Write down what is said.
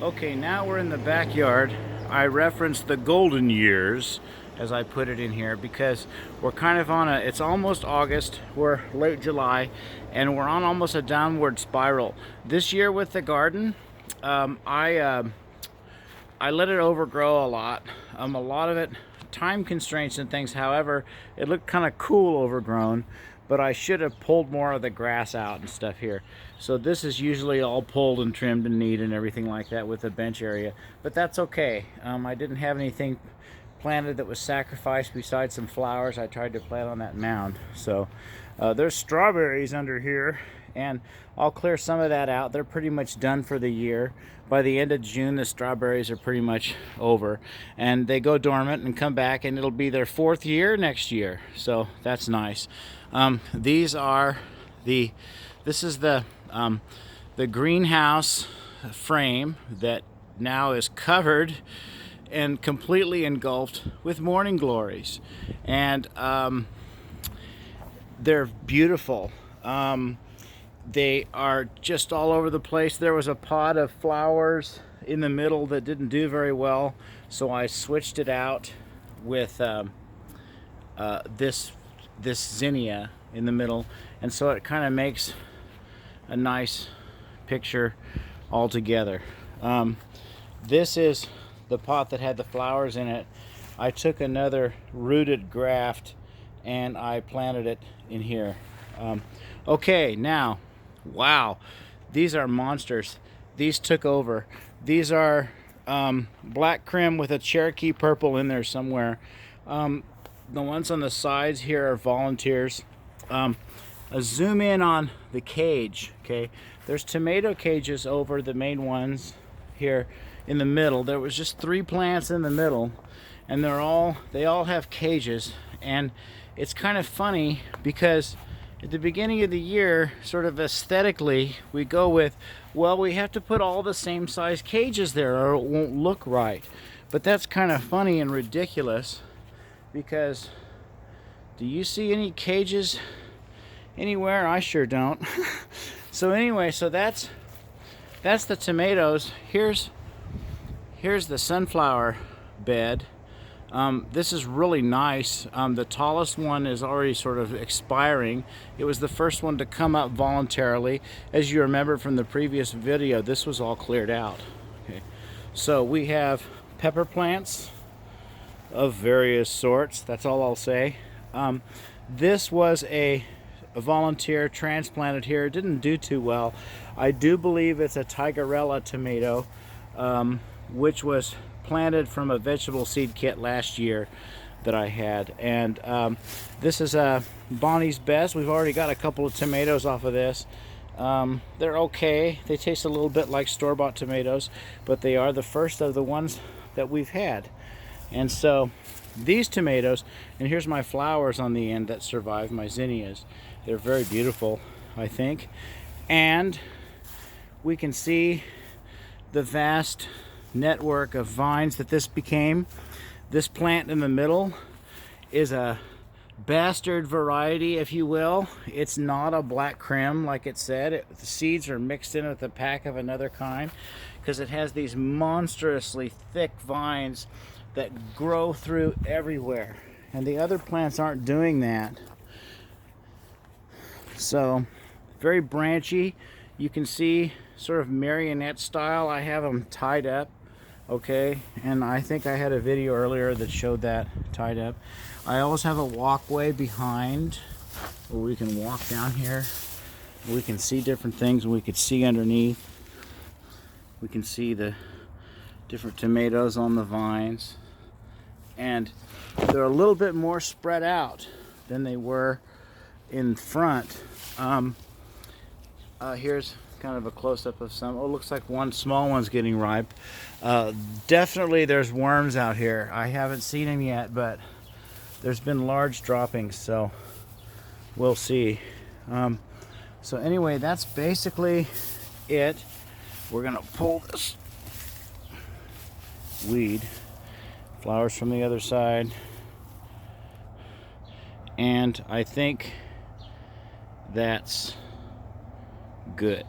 Okay, now we're in the backyard. I referenced the golden years as I put it in here because we're kind of on it's almost August, we're late July, and we're on almost a downward spiral. This year with the garden, um, I uh, I let it overgrow a lot. A lot of it, time constraints and things. However, it looked kind of cool overgrown, but I should have pulled more of the grass out and stuff here. So this is usually all pulled and trimmed and neat and everything like that with the bench area. But that's okay. I didn't have anything planted that was sacrificed besides some flowers I tried to plant on that mound. So there's strawberries under here, and I'll clear some of that out. They're pretty much done for the year. By the end of June, the strawberries are pretty much over, and they go dormant and come back, and it'll be their fourth year next year. So that's nice. These are this is the greenhouse frame that now is covered and completely engulfed with morning glories, and they're beautiful. They are just all over the place. There was a pot of flowers in the middle that didn't do very well, so I switched it out with this zinnia in the middle, and so it kind of makes a nice picture all together. This is the pot that had the flowers in it. I took another rooted graft and I planted it in here. Okay, now, wow, these are monsters. These took over. These are black crim with a Cherokee purple in there somewhere. The ones on the sides here are volunteers. A zoom in on the cage. Okay, there's tomato cages over the main ones here in the middle. There was just 3 plants in the middle, and they all have cages, and it's kind of funny because at the beginning of the year, sort of aesthetically, we go with, well, we have to put all the same size cages there or it won't look right. But that's kind of funny and ridiculous, because do you see any cages anywhere? I sure don't. So anyway, so that's the tomatoes. Here's the sunflower bed. This is really nice. The tallest one is already sort of expiring. It was the first one to come up voluntarily. As you remember from the previous video, this was all cleared out. Okay. So we have pepper plants of various sorts. That's all I'll say. This was a volunteer transplanted here. It didn't do too well. I do believe it's a Tigerella tomato, which was planted from a vegetable seed kit last year that I had. And this is Bonnie's Best. We've already got a couple of tomatoes off of this. They're okay. They taste a little bit like store-bought tomatoes, but they are the first of the ones that we've had. And so these tomatoes, and here's my flowers on the end that survive, my zinnias. They're very beautiful, I think. And we can see the vast network of vines that this became. This plant in the middle is a bastard variety, if you will. It's not a black crim like it said. The seeds are mixed in with the pack of another kind, because it has these monstrously thick vines that grow through everywhere, and the other plants aren't doing that. So very branchy. You can see sort of marionette style. I have them tied up, okay, and I think I had a video earlier that showed that tied up. I always have a walkway behind where we can walk down here. We can see different things, and we could see underneath. We can see the different tomatoes on the vines, and they're a little bit more spread out than they were in front. Here's kind of a close-up of some. Oh, looks like one small one's getting ripe. Definitely there's worms out here. I haven't seen them yet, but there's been large droppings, so we'll see. So anyway, that's basically it. We're gonna pull this weed, flowers from the other side, and I think that's good.